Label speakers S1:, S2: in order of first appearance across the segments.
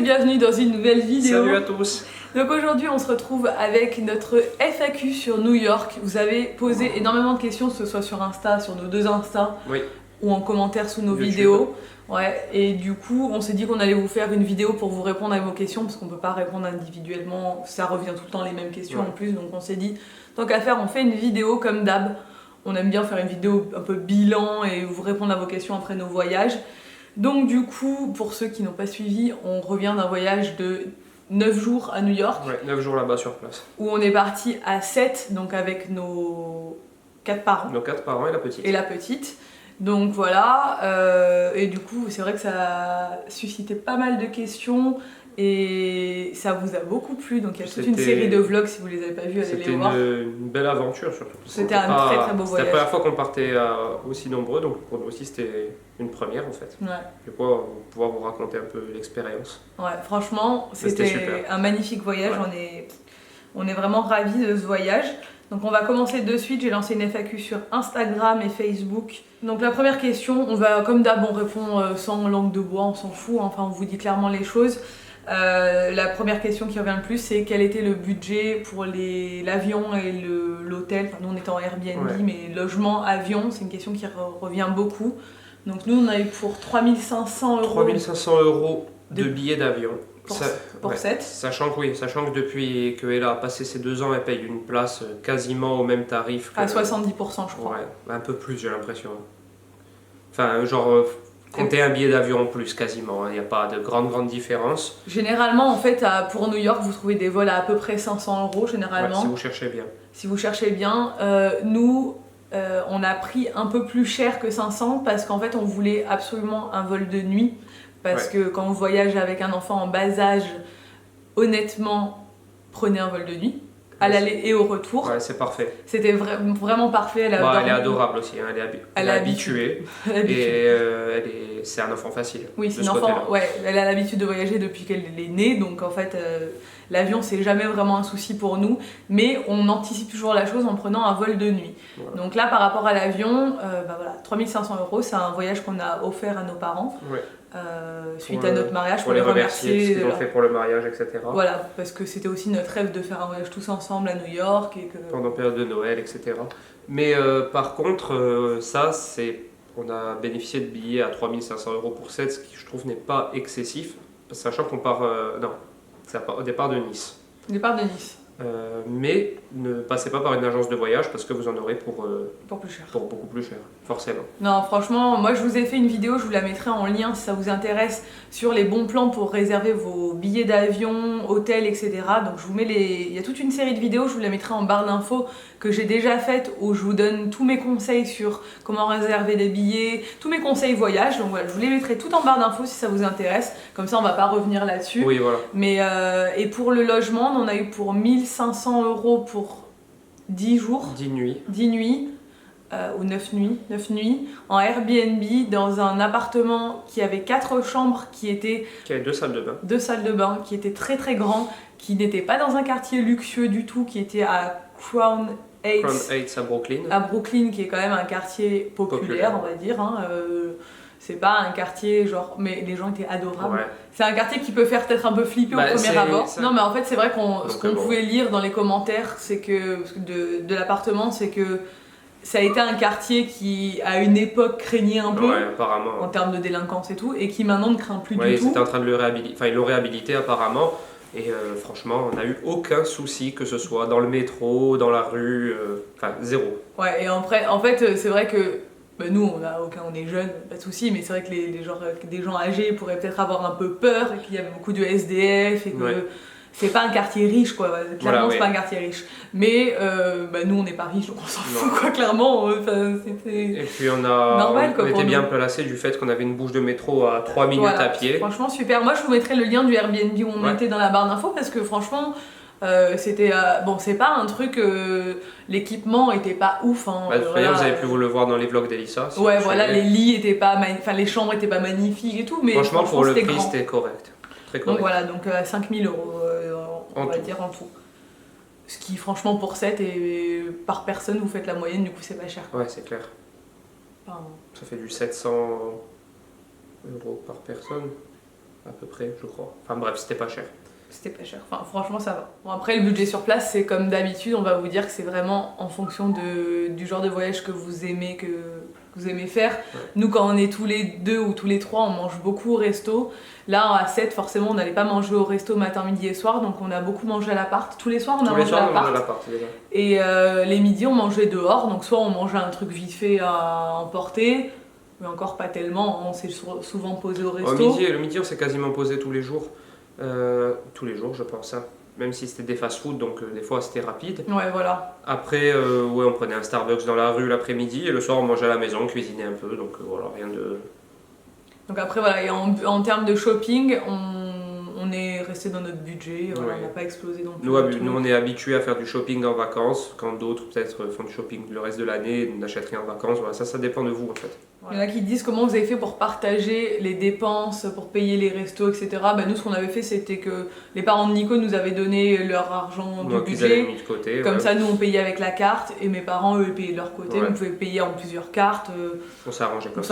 S1: bienvenue dans une nouvelle vidéo.
S2: Salut à tous.
S1: Donc aujourd'hui on se retrouve avec notre FAQ sur New York. Vous avez posé énormément de questions, que ce soit sur Insta, sur nos deux Insta,
S2: Oui.
S1: ou en commentaire sous nos
S2: YouTube.
S1: vidéos. Ouais, et du coup on s'est dit qu'on allait vous faire une vidéo pour vous répondre à vos questions, parce qu'on peut pas répondre individuellement, ça revient tout le temps les mêmes questions en plus, donc on s'est dit tant qu'à faire on fait une vidéo comme d'hab. On aime bien faire une vidéo un peu bilan et vous répondre à vos questions après nos voyages. Donc du coup, pour ceux qui n'ont pas suivi, on revient d'un voyage de 9 jours à New York.
S2: Ouais, 9 jours là-bas sur place.
S1: Où on est parti à 7, donc avec nos 4 parents.
S2: Nos 4 parents et la petite.
S1: Et la petite. Donc voilà, et du coup c'est vrai que ça a suscité pas mal de questions et ça vous a beaucoup plu, donc il y a toute une série de vlogs, si vous les avez pas vus, allez les voir.
S2: C'était une belle aventure surtout.
S1: C'était un très très beau voyage.
S2: C'était la première fois qu'on partait aussi nombreux, donc pour nous aussi c'était une première en fait.
S1: Ouais.
S2: Du coup, on va pouvoir vous raconter un peu l'expérience.
S1: Ouais, franchement c'était un magnifique voyage, on est vraiment ravis de ce voyage. Donc on va commencer de suite, j'ai lancé une FAQ sur Instagram et Facebook. Donc la première question, on va comme d'hab on répond sans langue de bois, on s'en fout, enfin on vous dit clairement les choses. La première question qui revient le plus c'est quel était le budget pour l'avion et l'hôtel. Enfin nous on était en Airbnb mais logement, avion, c'est une question qui revient beaucoup. Donc nous on a eu pour 3500 €.
S2: 3500 € de billets d'avion.
S1: Pour 7.
S2: Sachant que depuis qu'elle a passé ses 2 ans, elle paye une place quasiment au même tarif.
S1: À 70% je crois.
S2: Ouais, un peu plus j'ai l'impression. Enfin genre, comptez un billet d'avion en plus quasiment, il n'y a pas de grande différence.
S1: Généralement en fait pour New York vous trouvez des vols à peu près 500 € généralement.
S2: Ouais, si vous cherchez bien.
S1: Si vous cherchez bien. Nous on a pris un peu plus cher que 500 parce qu'en fait on voulait absolument un vol de nuit. Parce que quand on voyage avec un enfant en bas âge, honnêtement, prenez un vol de nuit, à l'aller et au retour.
S2: Ouais, c'est parfait.
S1: C'était vraiment parfait. Elle
S2: est adorable aussi, hein. Elle est habituée. Et c'est un enfant facile.
S1: Oui, c'est un enfant, elle a l'habitude de voyager depuis qu'elle est née, donc en fait, l'avion c'est jamais vraiment un souci pour nous, mais on anticipe toujours la chose en prenant un vol de nuit. Voilà. Donc là, par rapport à l'avion, 3500 €, c'est un voyage qu'on a offert à nos parents. Ouais. Suite à notre mariage
S2: pour les remercier ce qu'ils ont fait pour le mariage, etc.
S1: Voilà, parce que c'était aussi notre rêve de faire un voyage tous ensemble à New York et que...
S2: pendant la période de Noël, etc. Mais par contre, on a bénéficié de billets à 3500 € pour 7, ce qui je trouve n'est pas excessif, sachant qu'on part au départ de Nice.
S1: Départ de Nice.
S2: Mais ne passez pas par une agence de voyage parce que vous en aurez pour
S1: plus cher.
S2: Pour beaucoup plus cher, forcément.
S1: Non, franchement, moi je vous ai fait une vidéo, je vous la mettrai en lien si ça vous intéresse, sur les bons plans pour réserver vos billets d'avion, hôtels, etc. Donc je vous mets il y a toute une série de vidéos, je vous la mettrai en barre d'infos que j'ai déjà faites où je vous donne tous mes conseils sur comment réserver des billets, tous mes conseils voyage. Donc voilà, je vous les mettrai tout en barre d'infos si ça vous intéresse. Comme ça, on va pas revenir là-dessus.
S2: Oui, voilà.
S1: Mais et pour le logement, on en a eu pour 1500 € pour 10 jours.
S2: 10 nuits.
S1: 10 nuits. Ou 9 nuits, en Airbnb, dans un appartement qui avait 4 chambres, qui avait
S2: 2 salles de bain.
S1: 2 salles de bain, qui était très très grand, qui n'était pas dans un quartier luxueux du tout, qui était à Crown Heights
S2: à Brooklyn.
S1: À Brooklyn, qui est quand même un quartier populaire. On va dire. C'est pas un quartier genre, mais les gens étaient adorables. Ouais. C'est un quartier qui peut faire peut-être un peu flipper au premier abord. Non, mais en fait, c'est vrai ce qu'on pouvait lire dans les commentaires, c'est que de l'appartement, c'est que ça a été un quartier qui, à une époque, craignait un peu en termes de délinquance et tout, et qui maintenant ne craint plus du tout.
S2: Ils étaient en train de le réhabiliter, enfin ils l'ont réhabilité apparemment, et franchement, on n'a eu aucun souci, que ce soit dans le métro, dans la rue, zéro.
S1: Ouais, et en fait, c'est vrai que nous, on est jeunes, pas de souci, mais c'est vrai que des gens âgés pourraient peut-être avoir un peu peur, et qu'il y avait beaucoup de SDF, et que... C'est pas un quartier riche, quoi. Clairement, c'est pas un quartier riche. Mais nous, on n'est pas riches, donc on s'en fout, quoi. Clairement, c'était.
S2: Et puis normal, quoi, on était bien placés du fait qu'on avait une bouche de métro à 3 minutes à pied.
S1: Franchement, super. Moi, je vous mettrai le lien du Airbnb où on était dans la barre d'infos parce que franchement, c'était. C'est pas un truc. L'équipement était pas ouf. Hein,
S2: d'ailleurs, vous avez pu vous le voir dans les vlogs d'Elissa.
S1: Si les lits étaient pas. Les chambres étaient pas magnifiques et tout. Mais
S2: franchement pour le prix, c'était correct.
S1: Donc voilà, donc 5000 €, on va dire en tout. Ce qui, franchement, pour 7 et par personne, vous faites la moyenne, du coup, c'est pas cher.
S2: Ouais, c'est clair.
S1: Pardon.
S2: Ça fait du 700 € par personne. à peu près, je crois. Enfin bref, c'était pas cher.
S1: C'était pas cher, enfin franchement ça va. Bon, après le budget sur place, c'est comme d'habitude, on va vous dire que c'est vraiment en fonction du genre de voyage que vous aimez faire.
S2: Ouais.
S1: Nous quand on est tous les 2 ou tous les 3, on mange beaucoup au resto. Là à 7 forcément on n'allait pas manger au resto matin, midi et soir, donc on a beaucoup mangé à l'appart. Tous les soirs on a mangé à l'appart. Et les midis on mangeait dehors, donc soit on mangeait un truc vite fait à emporter, mais encore pas tellement, on s'est souvent posé au resto.
S2: Le midi on s'est quasiment posé tous les jours. Tous les jours je pense, hein. Même si c'était des fast-food, donc des fois c'était rapide.
S1: Ouais, voilà.
S2: Après, on prenait un Starbucks dans la rue l'après-midi et le soir on mangeait à la maison, on cuisinait un peu, donc voilà, rien de...
S1: Donc après voilà, et en termes de shopping, on est resté dans notre budget, voilà, on n'a pas explosé non plus.
S2: Nous on est habitués à faire du shopping en vacances, quand d'autres peut-être font du shopping le reste de l'année, n'achètent rien en vacances, voilà, ça dépend de vous en fait.
S1: Il y en a qui disent comment vous avez fait pour partager les dépenses, pour payer les restos, etc. Bah, nous, ce qu'on avait fait, c'était que les parents de Nico nous avaient donné leur argent du budget.
S2: Mis de côté,
S1: comme ça, nous, on payait avec la carte et mes parents, eux, payaient de leur côté. Ouais. On pouvait payer en plusieurs cartes.
S2: On s'arrangeait comme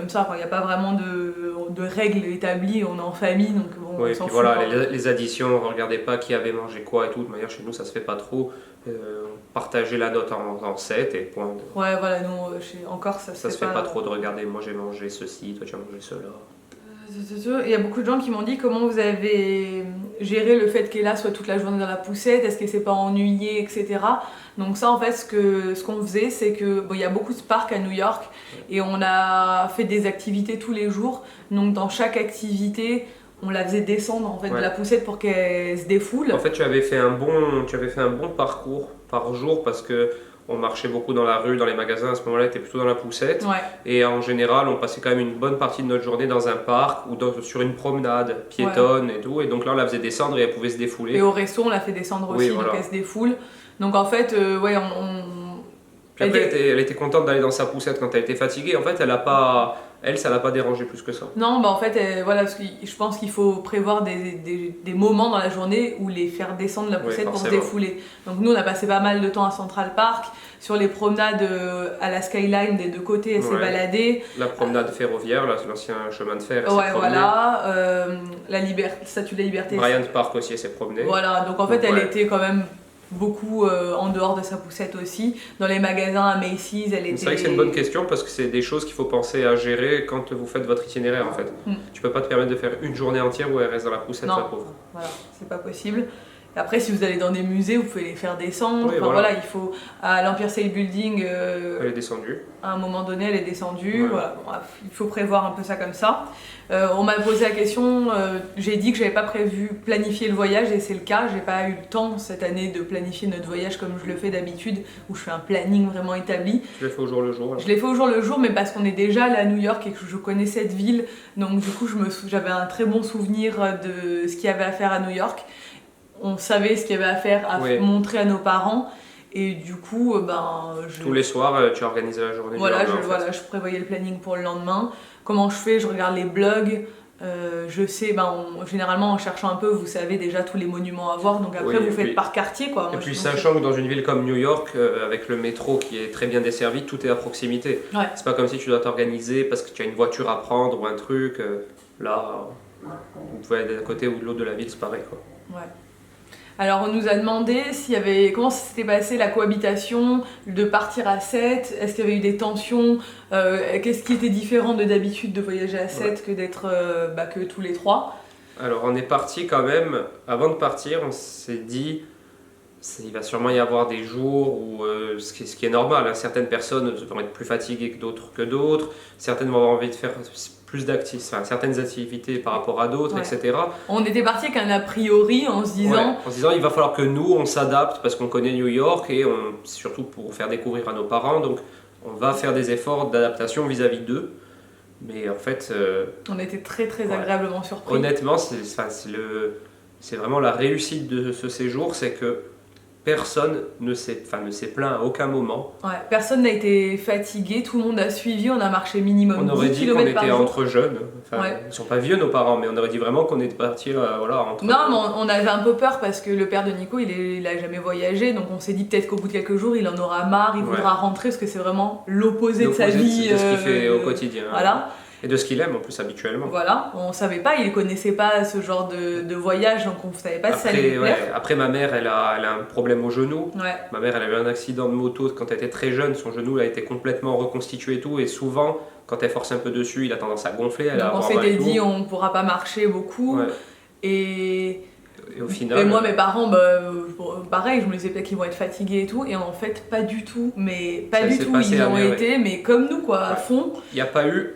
S1: ça. Il n'y a pas vraiment de règles établies. On est en famille, donc bon,
S2: on
S1: s'en
S2: fout.
S1: Voilà,
S2: les additions, on ne regardait pas qui avait mangé quoi et tout. De manière, chez nous, ça se fait pas trop. Partager la note en 7 et point.
S1: Ouais, voilà, nous, encore, ça
S2: se fait pas trop de regarder, moi j'ai mangé ceci, toi tu as mangé cela.
S1: Il y a beaucoup de gens qui m'ont dit comment vous avez géré le fait qu'Ella soit toute la journée dans la poussette, est-ce qu'elle s'est pas ennuyée, etc. Donc ça en fait ce qu'on faisait c'est que il y a beaucoup de parcs à New York et on a fait des activités tous les jours, donc dans chaque activité on la faisait descendre en fait de la poussette pour qu'elle se défoule.
S2: En fait tu avais fait un bon parcours par jour parce que on marchait beaucoup dans la rue, dans les magasins, à ce moment-là, on était plutôt dans la poussette.
S1: Ouais.
S2: Et en général, on passait quand même une bonne partie de notre journée dans un parc ou sur une promenade piétonne et tout. Et donc là, on la faisait descendre et elle pouvait se défouler.
S1: Et au resto, on la fait descendre aussi, donc elle se défoule. Donc en fait,
S2: Puis après, elle était contente d'aller dans sa poussette quand elle était fatiguée. En fait, ça l'a pas dérangé plus que ça.
S1: Non, en fait, je pense qu'il faut prévoir des moments dans la journée où les faire descendre la poussette pour se défouler. Donc nous, on a passé pas mal de temps à Central Park. Sur les promenades à la Skyline des deux côtés, elle s'est baladée.
S2: La promenade ferroviaire, l'ancien chemin de fer.
S1: La Statue de la Liberté.
S2: Bryant Park aussi, elle s'est promenée.
S1: Voilà, donc en fait, elle était quand même beaucoup en dehors de sa poussette aussi. Dans les magasins à Macy's, elle était...
S2: C'est vrai que c'est une bonne question parce que c'est des choses qu'il faut penser à gérer quand vous faites votre itinéraire en fait. Tu peux pas te permettre de faire une journée entière où elle reste dans la poussette, la pauvre.
S1: Voilà, c'est pas possible. Après, si vous allez dans des musées, vous pouvez les faire descendre. Il faut... À l'Empire State Building...
S2: elle est descendue.
S1: À un moment donné, elle est descendue. Voilà. Il faut prévoir un peu ça comme ça. On m'a posé la question, j'ai dit que j'avais pas prévu planifier le voyage et c'est le cas. J'ai pas eu le temps cette année de planifier notre voyage comme je le fais d'habitude, où je fais un planning vraiment établi.
S2: Tu l'as fait au jour le jour?
S1: Je l'ai fait au jour le jour, mais parce qu'on est déjà allé à New York et que je connais cette ville. Donc du coup, j'avais un très bon souvenir de ce qu'il y avait à faire à New York. On savait ce qu'il y avait à faire, montrer à nos parents. Et du coup,
S2: tous les soirs, tu organisais la journée.
S1: Je prévoyais le planning pour le lendemain. Comment je fais? Je regarde les blogs. Je sais, généralement en cherchant un peu, vous savez déjà tous les monuments à voir. Donc après, vous faites par quartier, quoi.
S2: Et puis sachant que dans une ville comme New York, avec le métro qui est très bien desservi, tout est à proximité.
S1: Ouais.
S2: C'est pas comme si tu dois t'organiser parce que tu as une voiture à prendre ou un truc. Là, vous pouvez aller d'un côté ou de l'autre de la ville, c'est pareil, quoi.
S1: Ouais. Alors on nous a demandé comment s'était passé la cohabitation, de partir à 7, est-ce qu'il y avait eu des tensions, qu'est-ce qui était différent de d'habitude de voyager à 7 que d'être que tous les 3.
S2: Alors on est parti quand même, avant de partir on s'est dit, il va sûrement y avoir des jours où, ce qui est normal, hein, certaines personnes vont être plus fatiguées que d'autres, certaines vont avoir envie de faire certaines activités par rapport à d'autres, etc.
S1: On était parti avec un a priori en se disant
S2: il va falloir que nous on s'adapte parce qu'on connaît New York et surtout pour faire découvrir à nos parents, donc on va faire des efforts d'adaptation vis-à-vis d'eux. Mais en fait,
S1: on était très très agréablement surpris.
S2: Honnêtement, c'est vraiment la réussite de ce séjour, c'est que personne ne s'est plaint à aucun moment.
S1: Ouais, personne n'a été fatigué, tout le monde a suivi, on a marché minimum 10 km par jour.
S2: On aurait dit qu'on était entre jeunes, ils ne sont pas vieux nos parents, mais on aurait dit vraiment qu'on était partis entre...
S1: Non, mais on avait un peu peur parce que le père de Nico, il a jamais voyagé, donc on s'est dit peut-être qu'au bout de quelques jours, il en aura marre, il voudra rentrer, parce que c'est vraiment l'opposé de sa vie.
S2: De ce qu'il fait au quotidien.
S1: Voilà.
S2: Et de ce qu'il aime en plus habituellement.
S1: Voilà, on savait pas, il connaissait pas ce genre de voyage, donc on savait pas si ça allait lui plaire.
S2: Après, ma mère, elle a un problème au genou.
S1: Ouais.
S2: Ma mère, elle a eu un accident de moto quand elle était très jeune, son genou a été complètement reconstitué et tout, et souvent, quand elle force un peu dessus, il a tendance à gonfler.
S1: Donc on s'était dit, on pourra pas marcher beaucoup.
S2: Ouais.
S1: Et
S2: au final.
S1: Et moi, mes parents, pareil, je me disais peut-être qu'ils vont être fatigués et tout, et en fait, pas du tout. Mais pas du tout, ils ont été, mais comme nous, quoi, à fond.
S2: Il n'y a pas eu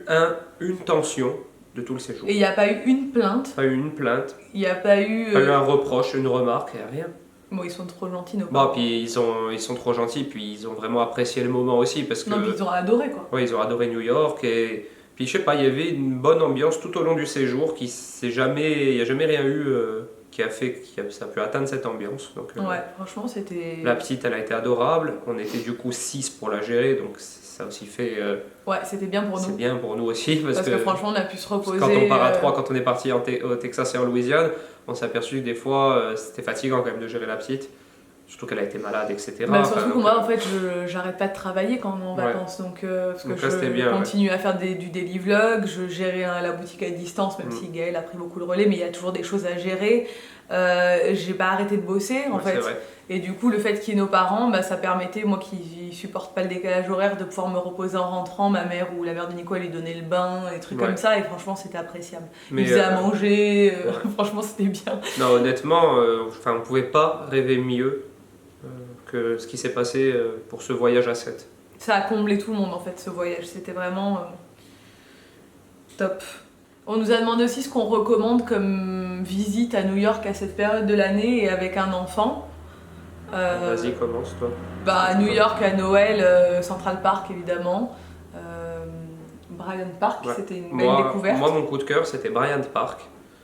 S2: une tension de tout le séjour.
S1: Et il n'y a pas eu une plainte.
S2: Pas eu une plainte.
S1: Il n'y a pas eu.
S2: Pas eu un reproche, une remarque, rien.
S1: Bon, ils sont trop gentils, nos parents.
S2: Bon, puis ils sont trop gentils, puis ils ont vraiment apprécié le moment aussi, parce que.
S1: Non, puis ils ont adoré, quoi.
S2: Ouais, ils ont adoré New York, et puis je sais pas, il y avait une bonne ambiance tout au long du séjour, il n'y a jamais rien eu qui a fait que ça a pu atteindre cette ambiance. Donc,
S1: ouais, franchement, c'était.
S2: La petite, elle a été adorable. On était du coup 6 pour la gérer, donc ça aussi fait.
S1: Ouais, c'était bien pour nous.
S2: C'est bien pour nous aussi. Parce que
S1: franchement, on a pu se reposer.
S2: Quand on part à 3, quand on est parti au Texas et en Louisiane, on s'est aperçu que des fois, c'était fatigant quand même de gérer la petite. Surtout qu'elle a été malade, etc.
S1: Surtout que moi, en fait, j'arrête pas de travailler quand on est en vacances. Donc, parce que je continue à faire du daily vlog, je gérais la boutique à distance, même si Gaël a pris beaucoup le relais, mais il y a toujours des choses à gérer. J'ai pas arrêté de bosser, en fait. Et du coup, le fait qu'il y ait nos parents, ça permettait, moi qui supporte pas le décalage horaire, de pouvoir me reposer en rentrant. Ma mère ou la mère de Nico, elle lui donnait le bain, des trucs comme ça, et franchement, c'était appréciable. Il faisait à manger, franchement, c'était bien.
S2: Non, honnêtement, on pouvait pas rêver mieux que ce qui s'est passé pour ce voyage à 7.
S1: Ça a comblé tout le monde, en fait, ce voyage. C'était vraiment top. On nous a demandé aussi ce qu'on recommande comme visite à New York à cette période de l'année et avec un enfant.
S2: Vas-y, commence toi.
S1: À New York, à Noël, Central Park évidemment. Bryant Park, c'était une belle découverte.
S2: Moi, mon coup de cœur, c'était Bryant Park.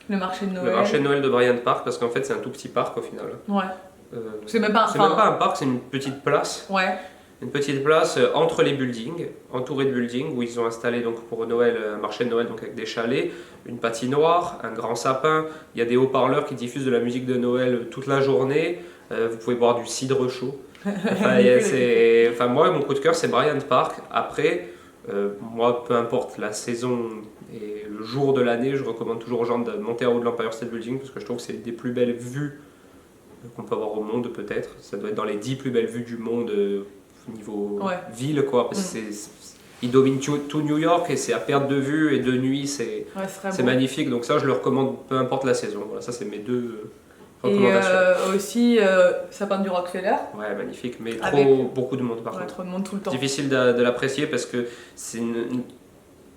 S1: Le marché de Noël.
S2: Le marché de Noël de Bryant Park, parce qu'en fait, c'est un tout petit parc au final.
S1: Ouais. C'est même pas
S2: un parc, c'est une petite place.
S1: Ouais.
S2: Une petite place entre les buildings, entourée de buildings, où ils ont installé donc pour Noël un marché de Noël donc avec des chalets, une patinoire, un grand sapin. Il y a des haut-parleurs qui diffusent de la musique de Noël toute la journée. Vous pouvez boire du cidre chaud. Moi, mon coup de cœur, c'est Bryant Park. Après, moi, peu importe la saison et le jour de l'année, je recommande toujours aux gens de monter en haut de l'Empire State Building parce que je trouve que c'est des plus belles vues qu'on peut avoir au monde, peut-être. Ça doit être dans les 10 plus belles vues du monde niveau ville, quoi. Parce que il domine tout New York et c'est à perte de vue et de nuit, c'est magnifique. Donc ça, je le recommande peu importe la saison. Voilà, ça, c'est mes deux recommandations.
S1: Et aussi, Sapin du Rockefeller.
S2: Ouais, magnifique, mais beaucoup de monde par contre.
S1: Trop de monde tout le temps.
S2: Difficile de l'apprécier parce que c'est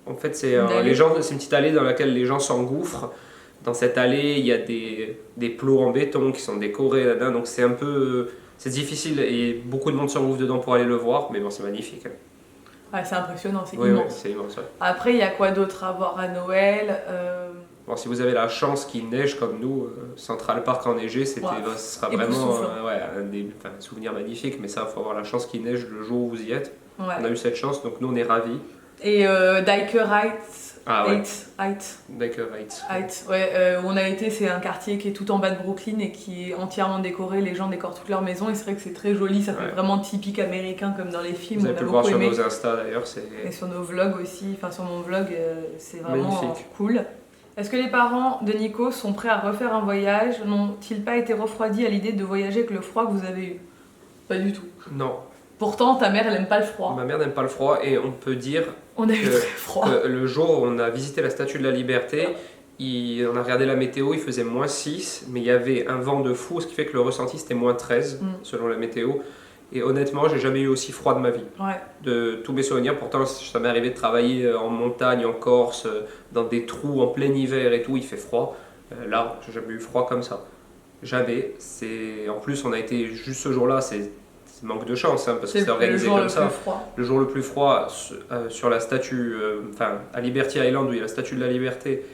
S2: en fait, c'est une petite allée dans laquelle les gens s'engouffrent. Dans cette allée, il y a des plots en béton qui sont décorés là-dedans, donc c'est un peu... C'est difficile et beaucoup de monde s'engouffre dedans pour aller le voir, mais bon, c'est magnifique.
S1: Ouais, c'est impressionnant, c'est immense.
S2: Oui, c'est immense. Ouais.
S1: Après, il y a quoi d'autre à voir à Noël
S2: Bon, si vous avez la chance qu'il neige comme nous, Central Park enneigé, ce sera vraiment un souvenir magnifique, mais ça, il faut avoir la chance qu'il neige le jour où vous y êtes. Ouais. On a eu cette chance, donc nous, on est ravis.
S1: Et Dyker Heights.
S2: Dyker Heights.
S1: On a été, c'est un quartier qui est tout en bas de Brooklyn et qui est entièrement décoré, les gens décorent toutes leurs maisons et c'est vrai que c'est très joli, ça fait vraiment typique américain comme dans les films.
S2: Vous avez pu le voir sur nos Insta d'ailleurs.
S1: Et sur nos vlogs aussi, enfin sur mon vlog, c'est vraiment cool. Est-ce que les parents de Nico sont prêts à refaire un voyage? N'ont-ils pas été refroidis à l'idée de voyager avec le froid que vous avez eu? Pas du tout.
S2: Non.
S1: Pourtant, ta mère, elle aime pas le froid.
S2: Ma mère n'aime pas le froid et on peut dire
S1: on a eu très froid.
S2: Le jour où on a visité la Statue de la Liberté, on a regardé la météo, il faisait -6, mais il y avait un vent de fou, ce qui fait que le ressenti c'était -13 selon la météo. Et honnêtement, j'ai jamais eu aussi froid de ma vie. Ouais. De tous mes souvenirs, pourtant ça m'est arrivé de travailler en montagne, en Corse, dans des trous en plein hiver et tout, il fait froid. Là, j'ai jamais eu froid comme ça. Jamais. En plus, on a été juste ce jour-là, c'est manque de chance, parce que c'est organisé comme ça. Le jour le plus froid sur la statue, à Liberty Island où il y a la statue de la Liberté,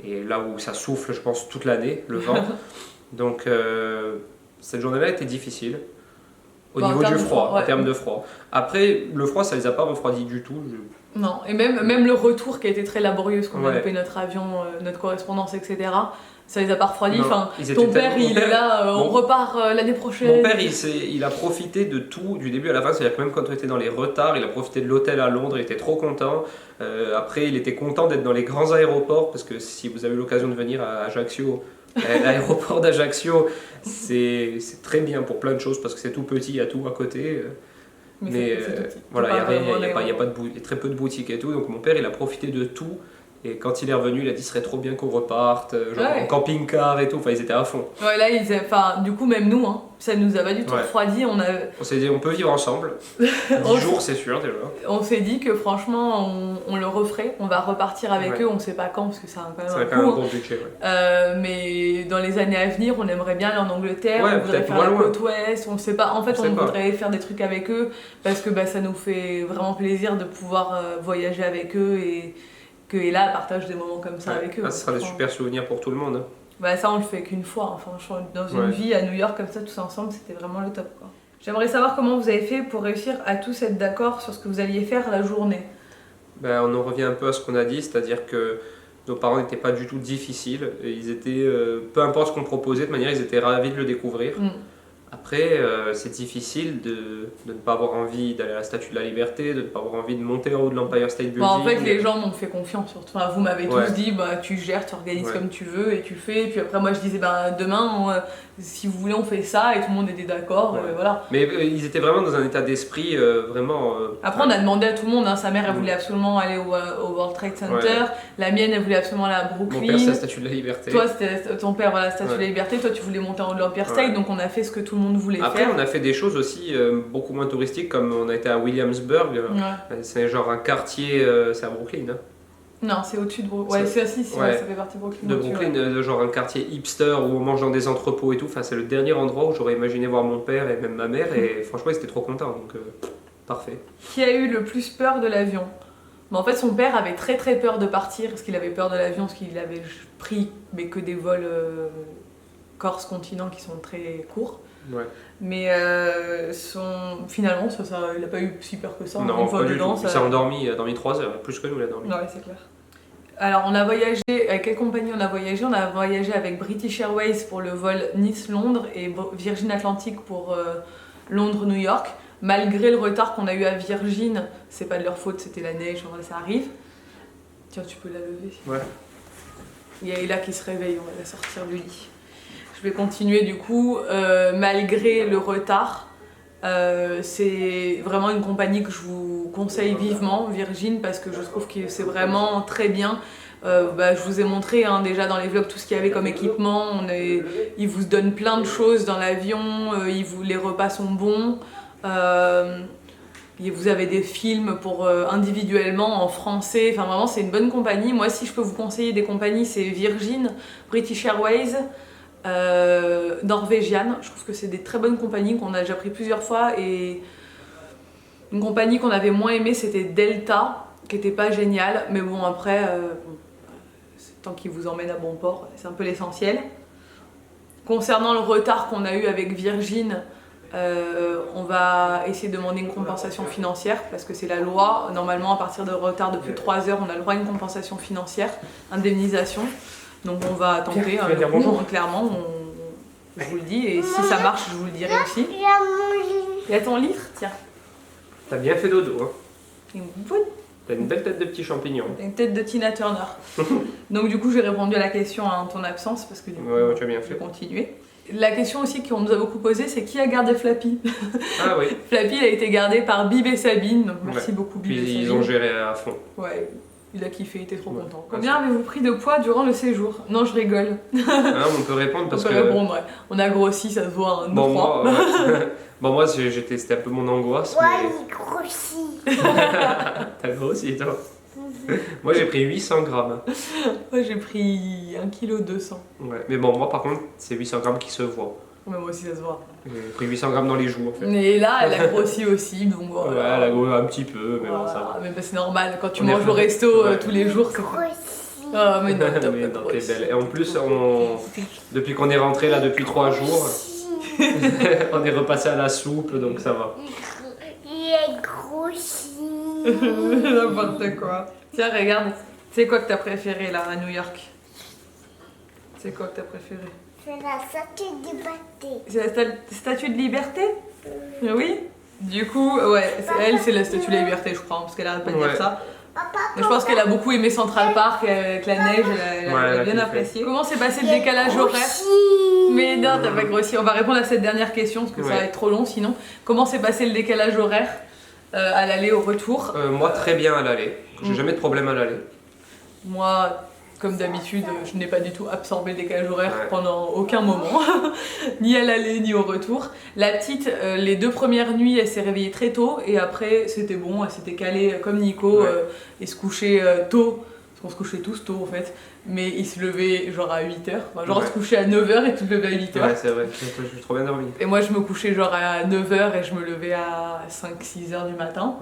S2: et là où ça souffle, je pense, toute l'année, le vent. Donc cette journée-là était difficile au niveau du froid, en termes de froid. Après, le froid, ça les a pas refroidis du tout.
S1: Non, et même le retour qui a été très laborieux, parce qu'on a
S2: Ouais.
S1: loupé notre avion, notre correspondance, etc. Ça les a pas refroidis.
S2: Non,
S1: Enfin,
S2: ils étaient
S1: ton père,
S2: tellement-
S1: il est là, on
S2: Mon-
S1: repart l'année prochaine.
S2: Mon père, il a profité de tout, du début à la fin. C'est-à-dire que même quand on était dans les retards, il a profité de l'hôtel à Londres, il était trop content. Après, il était content d'être dans les grands aéroports, parce que si vous avez l'occasion de venir à Ajaccio, l'aéroport d'Ajaccio, c'est très bien pour plein de choses, parce que c'est tout petit, il y a tout à côté. Mais
S1: c'est tout petit.
S2: voilà,
S1: C'est pas
S2: il
S1: vraiment
S2: y a
S1: l'aéroport.
S2: très peu de boutiques et tout. Donc mon père, il a profité de tout. Et quand il est revenu, il a dit ce serait trop bien qu'on reparte, genre
S1: Ouais.
S2: en camping-car et tout. Enfin, ils étaient à fond.
S1: Ouais, là, enfin, du coup, même nous, hein, ça nous a pas du tout
S2: Ouais.
S1: refroidi.
S2: On s'est dit, on peut vivre ensemble. 10 jours, c'est sûr, déjà.
S1: On s'est dit que franchement, on le referait. On va repartir avec
S2: Ouais.
S1: eux. On sait pas quand, parce que ça a quand
S2: C'est
S1: même
S2: quand
S1: un
S2: même un
S1: coût.
S2: gros budget. Ouais.
S1: Mais dans les années à venir, on aimerait bien aller en Angleterre.
S2: Ouais,
S1: on voudrait
S2: peut-être
S1: faire
S2: moins
S1: la
S2: loin.
S1: côte ouest. On sait pas. En fait,
S2: On sait
S1: on
S2: pas.
S1: voudrait faire des trucs avec eux parce que ça nous fait vraiment plaisir de pouvoir voyager avec eux et que Ella partage des moments comme ça
S2: Ouais.
S1: avec eux.
S2: Ah, ce sera des
S1: Franchement.
S2: super souvenirs pour tout le monde. Hein.
S1: Ça, on le fait qu'une fois. Enfin, dans une
S2: Ouais.
S1: vie à New York comme ça, tous ensemble, c'était vraiment le top, quoi. J'aimerais savoir comment vous avez fait pour réussir à tous être d'accord sur ce que vous alliez faire la journée.
S2: Ben, on en revient un peu à ce qu'on a dit, c'est-à-dire que nos parents n'étaient pas du tout difficiles. Et ils étaient, peu importe ce qu'on proposait, de manière, ils étaient ravis de le découvrir.
S1: Mm.
S2: Après, c'est difficile de ne pas avoir envie d'aller à la Statue de la Liberté, de ne pas avoir envie de monter en haut de l'Empire State Building.
S1: Bon, en fait, les gens m'ont fait confiance surtout. Enfin, vous m'avez
S2: Ouais.
S1: tous dit, tu gères, tu organises
S2: Ouais.
S1: comme tu veux et tu fais. Et puis après, moi, je disais, demain, si vous voulez, on fait ça. Et tout le monde était d'accord.
S2: Ouais.
S1: Voilà.
S2: Mais ils étaient vraiment dans un état d'esprit vraiment.
S1: Après, on a demandé à tout le monde. Hein. Sa mère, elle voulait absolument aller au World Trade Center.
S2: Ouais.
S1: La mienne, elle voulait absolument aller à
S2: Mon
S1: Brooklyn.
S2: père, c'est la Statue de la Liberté.
S1: Toi, c'était ton père, voilà, Statue de la
S2: Ouais.
S1: Liberté. Toi, tu voulais monter en haut de l'Empire State.
S2: Ouais.
S1: Donc, on a fait ce que tout le monde voulait
S2: Après,
S1: faire.
S2: on a fait des choses aussi beaucoup moins touristiques, comme on a été à Williamsburg.
S1: Ouais.
S2: C'est genre un quartier, c'est à Brooklyn, hein,
S1: Non, c'est au-dessus de Brooklyn. Ouais,
S2: C'est-
S1: si,
S2: ouais.
S1: ça fait partie de Brooklyn.
S2: de
S1: au-dessus,
S2: Brooklyn,
S1: ouais.
S2: genre un quartier hipster où on mange dans des entrepôts et tout. Enfin, c'est le dernier endroit où j'aurais imaginé voir mon père et même ma mère. Et franchement, ils étaient trop contents, donc parfait.
S1: Qui a eu le plus peur de l'avion? En fait, son père avait très très peur de partir parce qu'il avait peur de l'avion, parce qu'il avait pris mais que des vols Corse-continent qui sont très courts.
S2: Ouais.
S1: Mais finalement, il n'a pas eu si peur que ça.
S2: Non,
S1: Une fois
S2: pas du
S1: dedans,
S2: tout. Il s'est endormi, il a dormi 3 heures, plus que nous, il a dormi.
S1: Ouais, c'est clair. Alors, on a voyagé, avec quelle compagnie on a voyagé? On a voyagé avec British Airways pour le vol Nice-Londres et Virgin Atlantic pour Londres-New York. Malgré le retard qu'on a eu à Virgin, c'est pas de leur faute, c'était la neige, ça arrive. Tiens, tu peux la lever.
S2: Ouais.
S1: Il y a Ella qui se réveille, on va la sortir du lit. Je vais continuer du coup, malgré le retard. C'est vraiment une compagnie que je vous conseille vivement, Virgin, parce que je trouve que c'est vraiment très bien. Je vous ai montré déjà dans les vlogs tout ce qu'il y avait comme équipement. Ils vous donnent plein de choses dans l'avion, les repas sont bons. Vous avez des films pour individuellement en français. Enfin vraiment c'est une bonne compagnie. Moi si je peux vous conseiller des compagnies, c'est Virgin, British Airways, Norwegian. Je trouve que c'est des très bonnes compagnies qu'on a déjà pris plusieurs fois. Et une compagnie qu'on avait moins aimée, c'était Delta, qui était pas géniale. Mais bon après, tant qu'ils vous emmènent à bon port, c'est un peu l'essentiel. Concernant le retard qu'on a eu avec Virgin, on va essayer de demander une compensation financière parce que c'est la loi. Normalement, à partir de retard de plus de 3 heures, on a le droit à une compensation financière, indemnisation. Donc on va tenter.
S2: Tu vas dire bonjour.
S1: Clairement, je vous le dis. Et si ça marche, je vous le dirai aussi. Il y a ton livre, tiens.
S2: T'as bien fait dodo, hein.
S1: T'as
S2: T'as une belle tête de petit champignon.
S1: une tête de Tina Turner. Donc du coup, j'ai répondu à la question en ton absence parce que du coup,
S2: Ouais, tu as bien
S1: je vais
S2: fait.
S1: continuer. La question aussi qu'on nous a beaucoup posée, c'est qui a gardé Flappy?
S2: Ah oui.
S1: Flappy, il a été gardé par Bib et Sabine, donc merci
S2: Ouais.
S1: beaucoup Bib
S2: Puis
S1: et Sabine.
S2: ils ont géré à fond.
S1: Ouais, il a kiffé, il était trop
S2: Ouais.
S1: content. Combien avez-vous pris de poids durant le séjour? Non, je rigole.
S2: Hein, on peut répondre parce
S1: On peut
S2: que.
S1: répondre, ouais. On a grossi, ça se voit, un, deux,
S2: Bon,
S1: trois.
S2: moi, bon, moi c'était un peu mon angoisse.
S3: Ouais,
S2: Mais...
S3: il grossit.
S2: T'as grossi, toi. Moi, j'ai pris 800 grammes.
S1: Moi, j'ai pris 1,2 kg.
S2: Ouais. Mais bon, moi, par contre, c'est 800 grammes qui se voient.
S1: Mais moi aussi, ça se voit.
S2: J'ai pris 800 grammes dans les joues, en fait.
S1: Et là, elle a grossi aussi, donc
S2: Ouais,
S1: voilà.
S2: elle a grossi un petit peu, mais bon,
S1: Voilà.
S2: ça va.
S1: Mais c'est normal, quand tu
S2: On est
S1: manges au resto
S2: ouais.
S1: Tous les jours, c'est...
S3: Grossit.
S1: Ah, mais non, t'as
S2: Mais
S1: pas
S2: non, t'es
S1: grossi.
S2: belle. Et en plus, depuis qu'on est rentré là depuis 3 jours, on est repassé à la soupe, donc ça va.
S3: Il est grossi.
S1: N'importe quoi. Tiens, regarde. C'est quoi que t'as préféré là à New York? C'est quoi que t'as préféré?
S3: C'est la statue de liberté.
S1: C'est la statue de liberté? Oui. Du coup, ouais, elle c'est la statue de la liberté, je crois, parce qu'elle arrête pas de dire ça. Mais je pense qu'elle a beaucoup aimé Central Park avec la neige, elle a bien apprécié. Comment s'est passé le décalage horaire? Mais non, t'as pas grossi. On va répondre à cette dernière question parce que ça va être trop long sinon. Comment s'est passé le décalage horaire à l'aller au retour?
S2: Moi, très bien à l'aller. J'ai jamais de problème à l'aller.
S1: Moi, comme d'habitude, je n'ai pas du tout absorbé le décalage horaire pendant aucun moment, ni à l'aller ni au retour. La petite, les 2 premières nuits, elle s'est réveillée très tôt et après c'était bon, elle s'était calée comme Nico et se couchait tôt, parce qu'on se couchait tous tôt en fait, mais il se levait genre à 8h, enfin, genre on se couchait à 9h et tu te levais à 8h.
S2: Ouais, c'est vrai, j'ai trop bien dormi.
S1: Et moi je me couchais genre à 9h et je me levais à 5-6h du matin,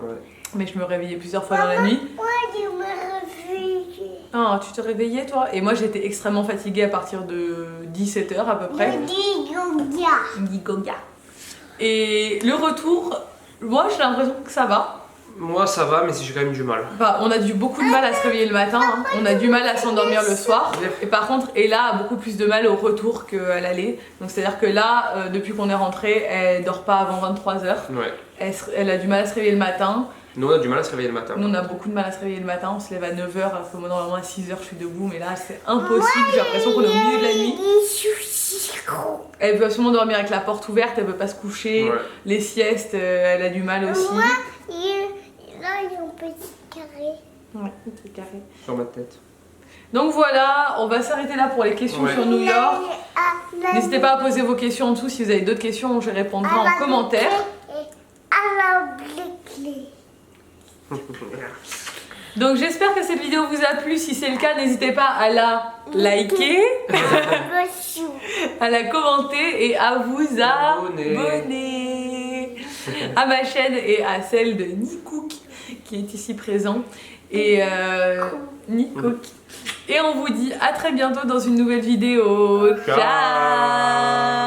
S1: mais je me réveillais plusieurs fois dans la nuit.
S3: Moi, je me réveille.
S1: Ah, tu te réveillais toi? Et moi j'étais extrêmement fatiguée à partir de 17h à peu près. Gigoga. Et le retour, moi j'ai l'impression que ça va.
S2: Moi ça va, mais j'ai quand même du mal.
S1: Enfin, on a beaucoup de mal à se réveiller le matin, hein. On a du mal à s'endormir le soir. Et par contre, Ella a beaucoup plus de mal au retour qu'à l'aller. Donc c'est à dire que là, depuis qu'on est rentré, elle dort pas avant 23h. Elle a du mal à se réveiller le matin.
S2: Nous on a du mal à se réveiller le matin.
S1: Nous on a beaucoup de mal à se réveiller le matin, on se lève à 9h, alors que moi normalement à 6h je suis debout, mais là c'est impossible, j'ai l'impression qu'on est au milieu de la nuit. Elle veut absolument dormir avec la porte ouverte, elle veut pas se coucher, les siestes, elle a du mal aussi.
S3: Moi, là il y a un petit carré.
S1: Ouais, un petit carré.
S2: Sur ma tête.
S1: Donc voilà, on va s'arrêter là pour les questions sur New York. N'hésitez pas à poser vos questions en dessous, si vous avez d'autres questions, je répondrai en commentaire. Donc j'espère que cette vidéo vous a plu, si c'est le cas n'hésitez pas à la liker, à la commenter et à vous abonner à ma chaîne et à celle de Nikook qui est ici présent et Nikook. Et on vous dit à très bientôt dans une nouvelle vidéo. Ciao.